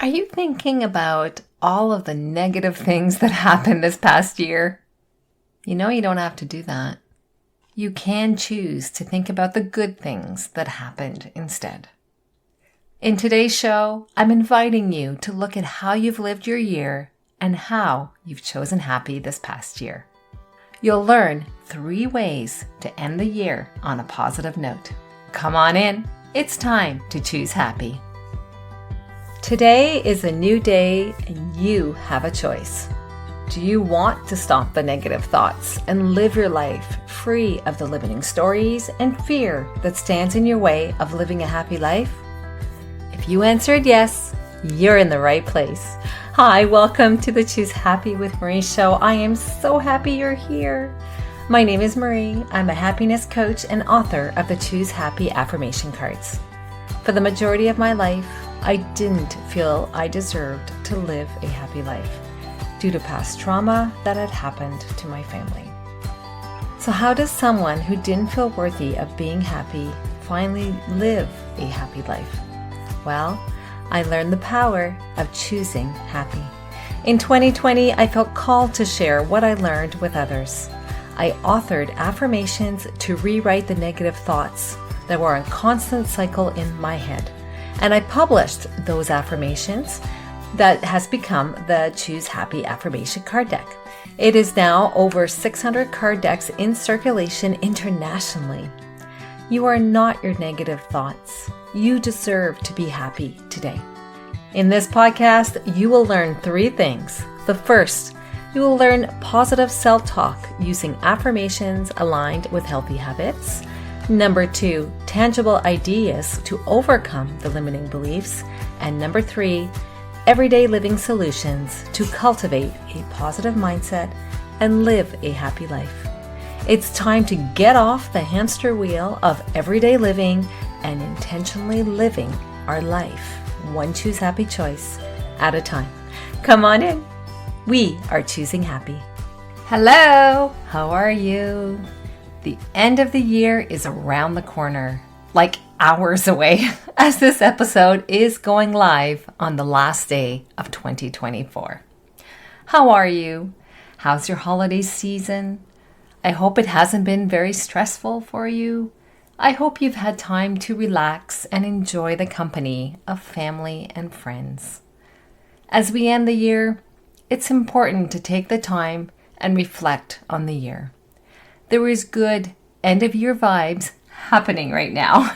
Are you thinking about all of the negative things that happened this past year? You know you don't have to do that. You can choose to think about the good things that happened instead. In today's show, I'm inviting you to look at how you've lived your year and how you've chosen happy this past year. You'll learn 3 ways to end the year on a positive note. Come on in. It's time to choose happy. Today is a new day and you have a choice. Do you want to stop the negative thoughts and live your life free of the limiting stories and fear that stands in your way of living a happy life? If you answered yes, you're in the right place. Hi, welcome to the Choose Happy with Marie show. I am so happy you're here. My name is Marie. I'm a happiness coach and author of the Choose Happy affirmation cards. For the majority of my life, I didn't feel I deserved to live a happy life due to past trauma that had happened to my family. So how does someone who didn't feel worthy of being happy finally live a happy life? Well, I learned the power of choosing happy. In 2020, I felt called to share what I learned with others. I authored affirmations to rewrite the negative thoughts that were a constant cycle in my head. And I published those affirmations that has become the Choose Happy affirmation card deck. It is now over 600 card decks in circulation internationally. You are not your negative thoughts. You deserve to be happy today. In this podcast, you will learn 3 things. The first, you will learn positive self-talk using affirmations aligned with healthy habits. Number 2, tangible ideas to overcome the limiting beliefs. And number 3, everyday living solutions to cultivate a positive mindset and live a happy life. It's time to get off the hamster wheel of everyday living and intentionally living our life, one Choose Happy choice at a time. Come on in. We are choosing happy. Hello, how are you? The end of the year is around the corner, like hours away, as this episode is going live on the last day of 2024. How are you? How's your holiday season? I hope it hasn't been very stressful for you. I hope you've had time to relax and enjoy the company of family and friends. As we end the year, it's important to take the time and reflect on the year. There is good end-of-year vibes happening right now.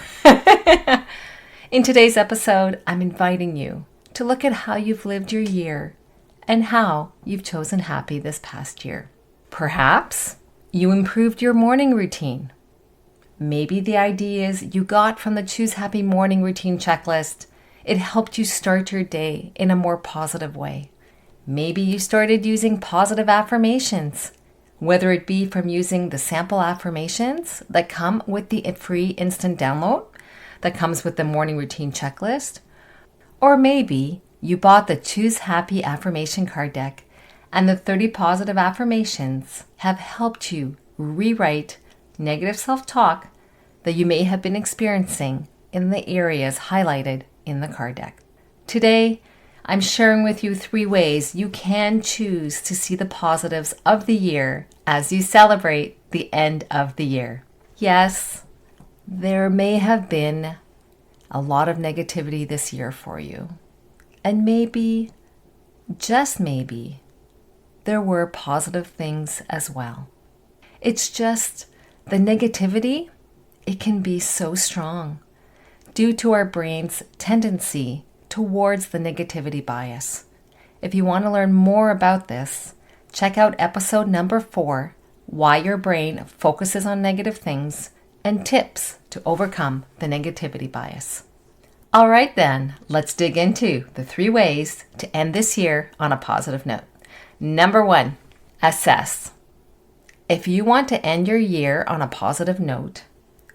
In today's episode, I'm inviting you to look at how you've lived your year and how you've chosen happy this past year. Perhaps you improved your morning routine. Maybe the ideas you got from the Choose Happy morning routine checklist, it helped you start your day in a more positive way. Maybe you started using positive affirmations, whether it be from using the sample affirmations that come with the free instant download that comes with the morning routine checklist, or maybe you bought the Choose Happy affirmation card deck and the 30 positive affirmations have helped you rewrite negative self-talk that you may have been experiencing in the areas highlighted in the card deck. Today, I'm sharing with you 3 ways you can choose to see the positives of the year as you celebrate the end of the year. Yes, there may have been a lot of negativity this year for you. And maybe, just maybe, there were positive things as well. It's just the negativity, it can be so strong due to our brain's tendency towards the negativity bias. If you want to learn more about this, check out episode number 4, Why Your Brain Focuses on Negative Things and Tips to Overcome the Negativity Bias. All right then, let's dig into the 3 ways to end this year on a positive note. Number 1, assess. If you want to end your year on a positive note,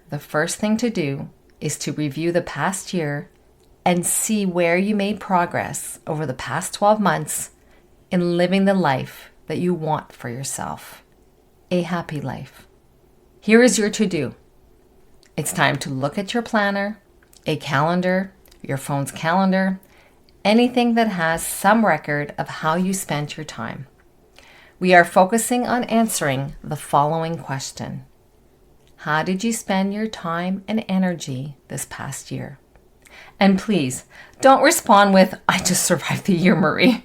the first thing to do is to review the past year and see where you made progress over the past 12 months in living the life that you want for yourself. A happy life. Here is your to-do. It's time to look at your planner, a calendar, your phone's calendar, anything that has some record of how you spent your time. We are focusing on answering the following question. How did you spend your time and energy this past year? And please, don't respond with, I just survived the year, Marie.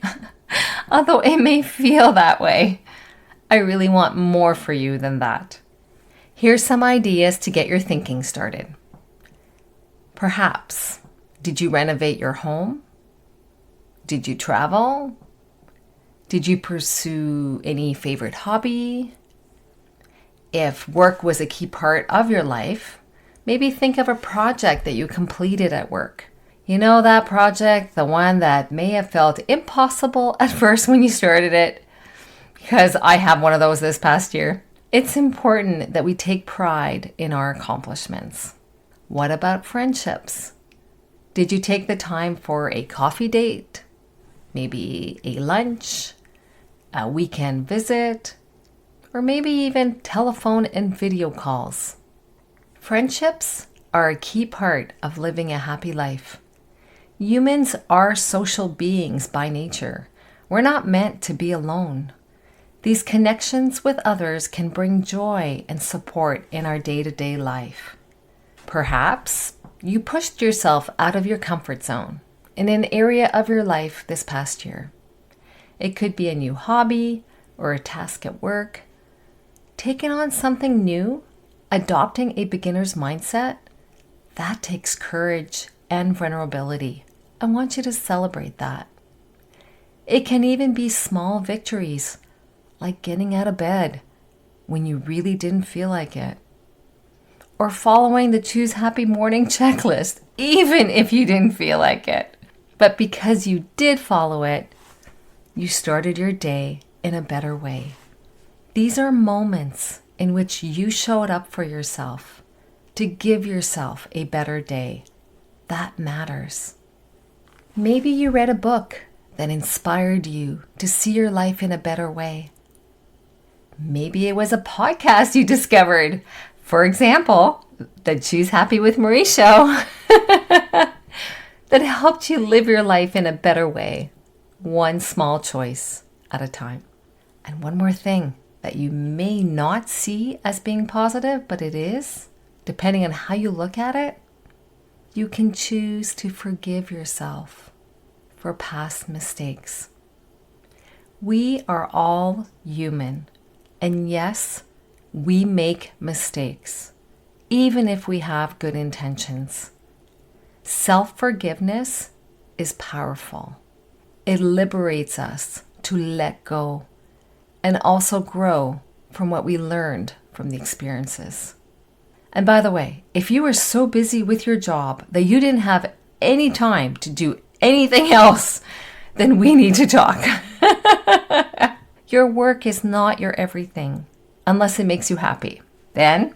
Although it may feel that way. I really want more for you than that. Here's some ideas to get your thinking started. Perhaps, did you renovate your home? Did you travel? Did you pursue any favorite hobby? If work was a key part of your life, maybe think of a project that you completed at work. You know that project, the one that may have felt impossible at first when you started it, because I have one of those this past year. It's important that we take pride in our accomplishments. What about friendships? Did you take the time for a coffee date? Maybe a lunch, a weekend visit, or maybe even telephone and video calls. Friendships are a key part of living a happy life. Humans are social beings by nature. We're not meant to be alone. These connections with others can bring joy and support in our day-to-day life. Perhaps you pushed yourself out of your comfort zone in an area of your life this past year. It could be a new hobby or a task at work. Taking on something new, adopting a beginner's mindset, that takes courage and vulnerability. I want you to celebrate that. It can even be small victories, like getting out of bed when you really didn't feel like it. Or following the Choose Happy Morning checklist, even if you didn't feel like it. But because you did follow it, you started your day in a better way. These are moments in which you showed up for yourself to give yourself a better day. That matters. Maybe you read a book that inspired you to see your life in a better way. Maybe it was a podcast you discovered. For example, the Choose Happy with Marie show that helped you live your life in a better way, one small choice at a time. And one more thing that you may not see as being positive, but it is, depending on how you look at it, you can choose to forgive yourself for past mistakes. We are all human, and yes, we make mistakes, even if we have good intentions. Self-forgiveness is powerful. It liberates us to let go and also grow from what we learned from the experiences. And by the way, if you were so busy with your job that you didn't have any time to do anything else, then we need to talk. Your work is not your everything. Unless it makes you happy. Then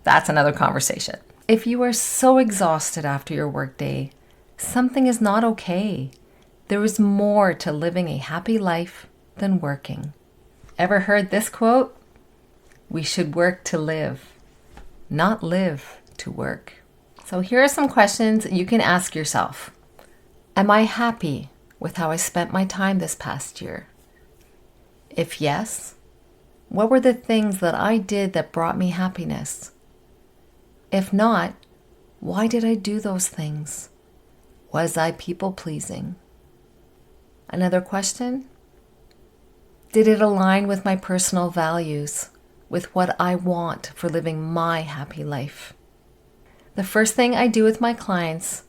that's another conversation. If you are so exhausted after your workday, something is not okay. There is more to living a happy life than working. Ever heard this quote? We should work to live, not live to work. So here are some questions you can ask yourself. Am I happy with how I spent my time this past year? If yes, what were the things that I did that brought me happiness? If not, why did I do those things? Was I people-pleasing? Another question? Did it align with my personal values, with what I want for living my happy life? The first thing I do with my clients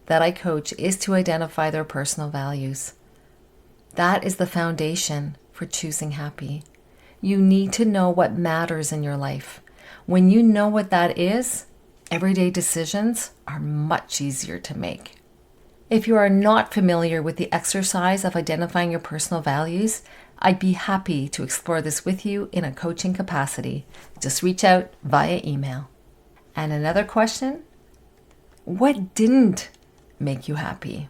that I coach is to identify their personal values. That is the foundation for choosing happy. You need to know what matters in your life. When you know what that is, everyday decisions are much easier to make. If you are not familiar with the exercise of identifying your personal values, I'd be happy to explore this with you in a coaching capacity. Just reach out via email. And another question, what didn't make you happy?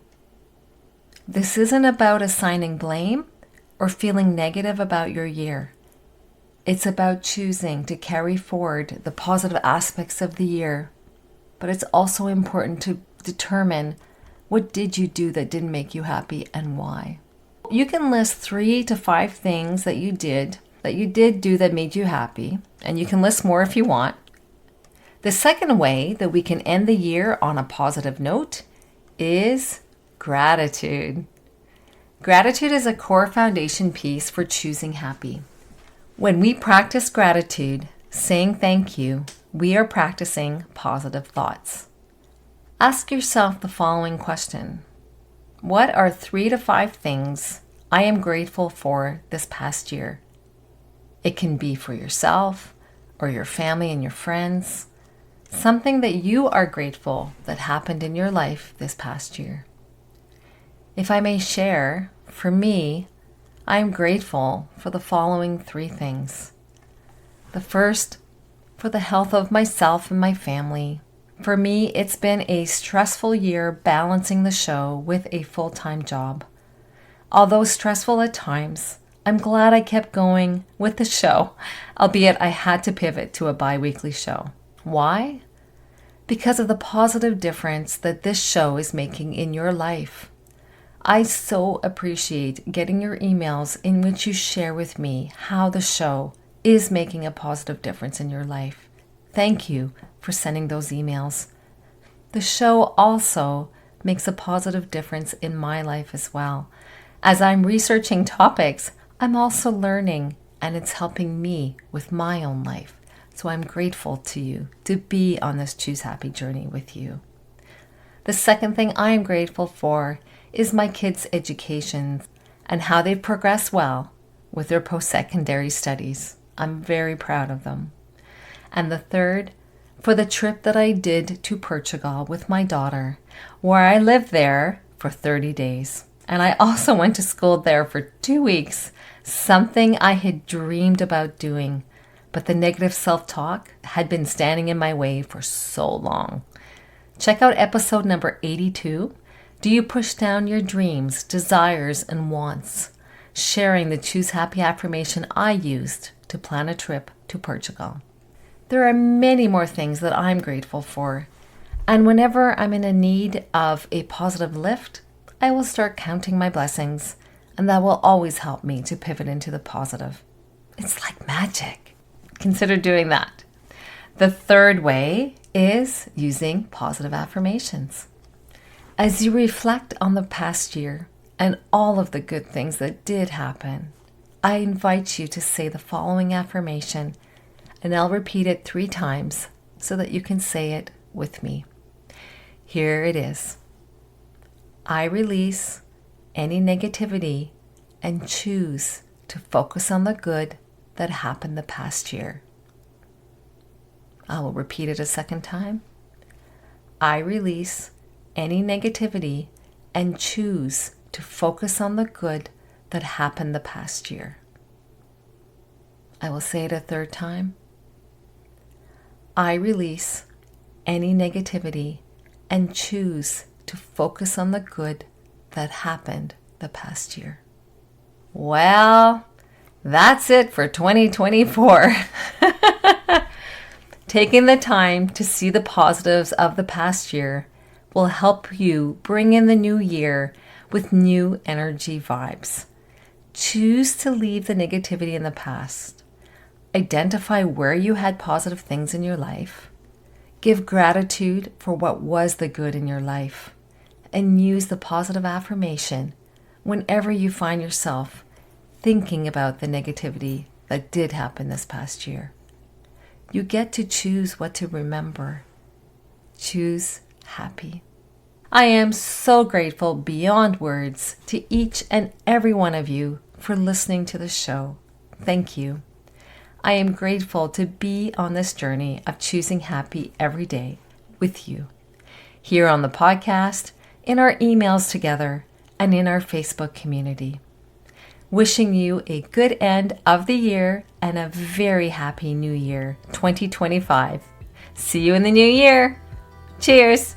This isn't about assigning blame or feeling negative about your year. It's about choosing to carry forward the positive aspects of the year, but it's also important to determine What did you do that didn't make you happy and why? You can list 3 to 5 things that you did do that made you happy, and you can list more if you want. The second way that we can end the year on a positive note is gratitude. Gratitude is a core foundation piece for choosing happy. When we practice gratitude, saying thank you, we are practicing positive thoughts. Ask yourself the following question. What are 3 to 5 things I am grateful for this past year? It can be for yourself or your family and your friends. Something that you are grateful that happened in your life this past year. If I may share, for me, I am grateful for the following 3 things. The first, for the health of myself and my family. For me, it's been a stressful year balancing the show with a full-time job. Although stressful at times, I'm glad I kept going with the show, albeit I had to pivot to a bi-weekly show. Why? Because of the positive difference that this show is making in your life. I so appreciate getting your emails in which you share with me how the show is making a positive difference in your life. Thank you for sending those emails. The show also makes a positive difference in my life as well. As I'm researching topics, I'm also learning, and it's helping me with my own life. So I'm grateful to you to be on this Choose Happy journey with you. The second thing I am grateful for is my kids' education and how they've progressed well with their post-secondary studies. I'm very proud of them. And the third, for the trip that I did to Portugal with my daughter, where I lived there for 30 days. And I also went to school there for 2 weeks, something I had dreamed about doing, but the negative self-talk had been standing in my way for so long. Check out episode number 82. Do you push down your dreams, desires, and wants? Sharing the Choose Happy affirmation I used to plan a trip to Portugal. There are many more things that I'm grateful for, and whenever I'm in a need of a positive lift, I will start counting my blessings, and that will always help me to pivot into the positive. It's like magic. Consider doing that. The third way is using positive affirmations. As you reflect on the past year and all of the good things that did happen, I invite you to say the following affirmation, and I'll repeat it 3 times so that you can say it with me. Here it is. I release any negativity and choose to focus on the good that happened the past year. I will repeat it a second time. I release any negativity and choose to focus on the good that happened the past year. I will say it a third time. I release any negativity and choose to focus on the good that happened the past year. Well, that's it for 2024. Taking the time to see the positives of the past year will help you bring in the new year with new energy vibes. Choose to leave the negativity in the past. Identify where you had positive things in your life. Give gratitude for what was the good in your life. And use the positive affirmation whenever you find yourself thinking about the negativity that did happen this past year. You get to choose what to remember. Choose happy. I am so grateful beyond words to each and every one of you for listening to the show. Thank you. I am grateful to be on this journey of choosing happy every day with you, here on the podcast, in our emails together, and in our Facebook community. Wishing you a good end of the year and a very happy new year, 2025. See you in the new year. Cheers.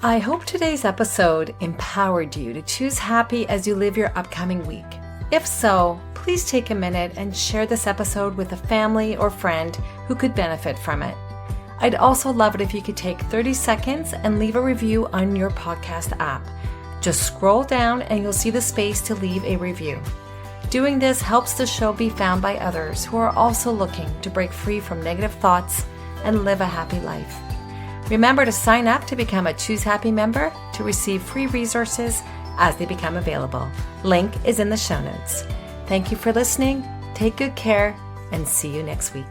I hope today's episode empowered you to choose happy as you live your upcoming week. If so, please take a minute and share this episode with a family or friend who could benefit from it. I'd also love it if you could take 30 seconds and leave a review on your podcast app. Just scroll down and you'll see the space to leave a review. Doing this helps the show be found by others who are also looking to break free from negative thoughts and live a happy life. Remember to sign up to become a Choose Happy member to receive free resources as they become available. Link is in the show notes. Thank you for listening. Take good care and see you next week.